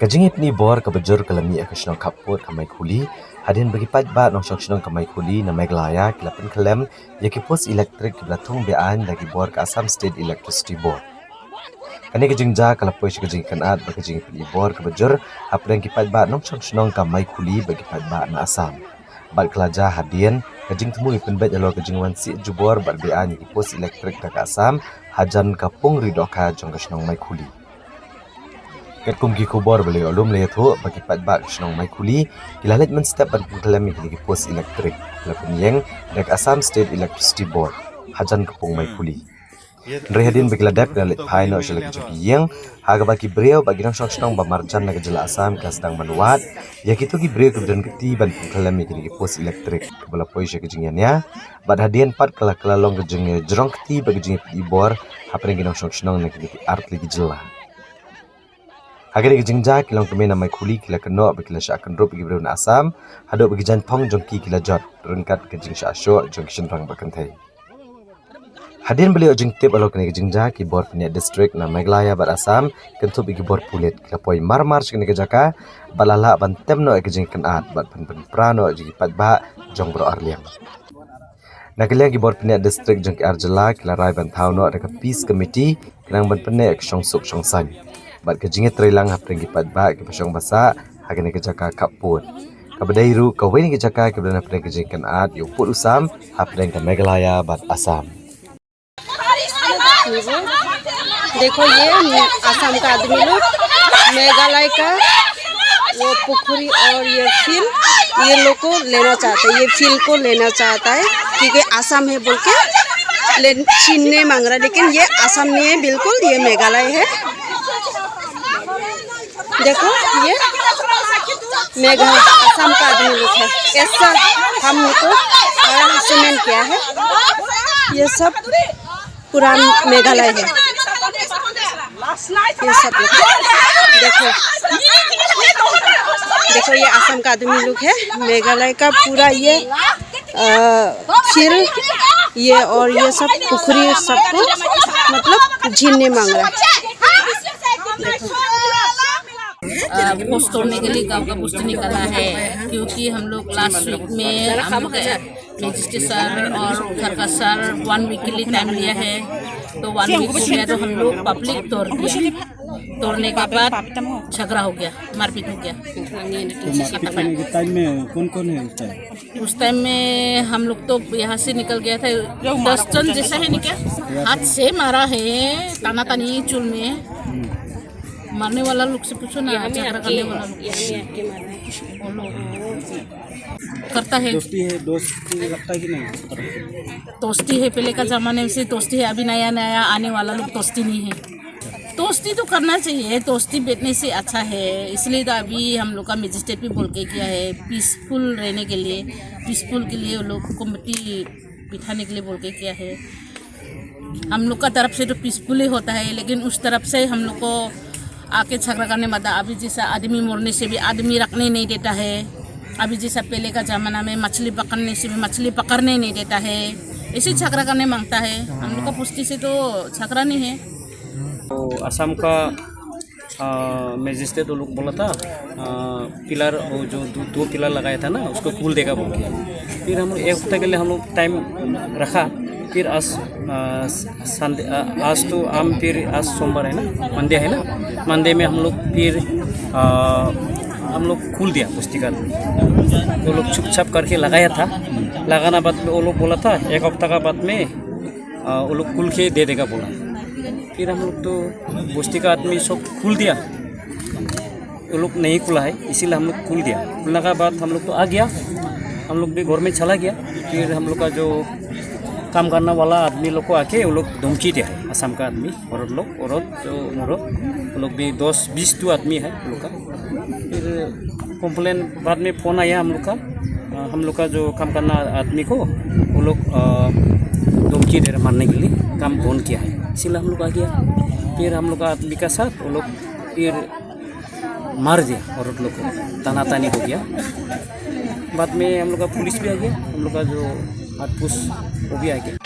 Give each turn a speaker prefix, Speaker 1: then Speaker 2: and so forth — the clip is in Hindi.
Speaker 1: Kajingit ni bor kabajur kalami akasnong kapot kamay kuli hadin bagi patba nong syaksnong kamay kuli na Meglaya kilapan kalem yaki pos elektrik kiblatung bean lagi bor ke Assam State Electricity Board. Kani kajingja kalapoy si kajing kanat bagi kajing pili bor kabajur apren ki patba nong syaksnong kamay kuli bagi patba na Assam. Bad kelaja hadin kajing temui penbet alo kajing wansi jubor bad bean yaki pos elektrik ke Assam hajan kapung ridoka jong kasnong may kuli. Kat kumki kubor beli olum leto bagi patbak senong mai kuli kilalet men step ban pengkelam di pos elektrik lapan yang dek Assam State Electricity Board hajan kepung mai kuli. Rehadin bagi ladap kilalet pai no selek joki yang haga bagi beliau bagi nang senong bamarjan nak jela Assam kelas sedang manuat ya kitu ki beliau kemudian keti ban pengkelam di pos elektrik kepala pois kejingannya bad hadian pat kala long kejing jerong keti bagi jing ibor apren ginang senong nak di art lagi jela. Agar kejingja kilang kami namai kuli kila keno bagi kila syakan rup bagi berun Assam hadap bagi janpong jongki kila jot rengkat kejing syasyo jong kishin rang bakantai. Hadin beliau jing tip alo kena kejingja ki bor punya distrik na Meglaya bar Assam kentu bagi bor pulit kila poi mar kena kejaka balala ban temno kejing kenat bat pen prano jigi patba jong bro arliang. Nakilang ki bor punya distrik jong ki arjela kila rai ban tauno dekat peace committee kilang ban pene syong suk syong san. Bat kejinget trilang hapring gipat ba ke pasong basa hagane kejaka kapun kabadairu kawin kejaka ke benar hapring kejingkan at yu put usam hapring ke Meglaya bat Assam.
Speaker 2: देखो ये असम का आदमी लोग मेघालय का वो पुखरी और ये फील ये लोग को लेना चाहते हैं, ये फील को लेना चाहता है क्योंकि असम है बोल के छीनने मांग रहा है, लेकिन ये असम नहीं है बिल्कुल, ये मेघालय है। देखो ये मेघालय असम का आदमी लोग है, ऐसा हम लोग को हरासमेंट किया है। ये सब पुरान मेघालय है, ये सब देखो देखो ये असम का आदमी लोग है, मेघालय का पूरा ये फिर ये और ये सब पुखरी सबको मतलब झीलने मांग रहा है।
Speaker 3: पोस्ट तोड़ने के लिए गांव का पोस्ट निकाला है, क्योंकि हम लोग लास्ट वीक में हम लोग मजिस्ट्रेट सर और घर का सर 1 वीक के लिए टाइम लिया है, तो 1 वीक हो गया तो हम लोग पब्लिक तोड़ दिया। तोड़ने के बाद झगड़ा हो गया, मारपीट हो गया।
Speaker 4: टाइम में कौन है
Speaker 3: उस टाइम में हम लोग तो यहाँ से निकल गया था 10 जन जैसा है निकल, हाथ से मारा है, ताना तानी चूल में। मारने वाला लोग से पूछो ना, झगड़ा करने वाला लोग करता है।
Speaker 4: दोस्ती लगता है कि नहीं?
Speaker 3: दोस्ती है, पहले का जमाने से दोस्ती है, अभी नया नया आने वाला लोग दोस्ती नहीं है। दोस्ती तो करना चाहिए, दोस्ती बैठने से अच्छा है, इसलिए तो अभी हम लोग का मजिस्ट्रेट भी बोल के किया है पीसफुल रहने के लिए, पीसफुल के लिए लोग कमेटी बिठाने के लिए बोल के किया है। हम लोग का तरफ से तो पीसफुल ही होता है, लेकिन उस तरफ से हम लोग को आके झगड़ा करने मत। अभी जैसा आदमी मरने से भी आदमी रखने नहीं देता है, अभी जैसा पहले का ज़माना में मछली पकड़ने से भी मछली पकड़ने नहीं देता है, इसी झगड़ा करने मांगता है। हम लोग का पुष्टि से तो झगड़ा नहीं है।
Speaker 5: तो असम का मजिस्ट्रेट लोग बोला था पिलर वो जो 2 पिलर लगाया था ना उसको खोल देगा बोल के। फिर हम लोग 1 हफ्ते के लिए हम लोग टाइम रखा। फिर आज तो फिर आज सोमवार है ना, मंडे है ना, मंडे में हम लोग फिर हम लोग खोल दिया पुस्तिका। वो लोग छुप छाप करके लगाया था, लगाना बाद वो लोग बोला था 1 हफ्ता का बाद में वो लोग खुल के दे देगा बोला। फिर हम लोग तो बस्ती का आदमी सब खुल दिया, वो लोग नहीं खुला है इसीलिए हम लोग खुल दिया। खुलने के बाद हम लोग तो आ गया, हम लोग भी घर में चला गया। फिर हम लोग का जो काम करने वाला आदमी लोग को आके वो लोग धमकी दिया है, असम का आदमी औरत जो मरद वो लोग भी 10-20 तो आदमी है वो लोग का। फिर कंप्लेन बाद में फ़ोन आया हम लोग का जो काम करना आदमी को वो लोग धमकी दे रहे मारने के लिए, काम बंद किया है इसीलिए हम लोग आ गया। फिर हम लोग का आदमी का साथ वो लोग फिर मार दिया औरत लोग को, तानातानी हो गया। बाद में हम लोग का पुलिस भी आ गया, हम लोग का जो आउटपोस्ट वो भी आ गया।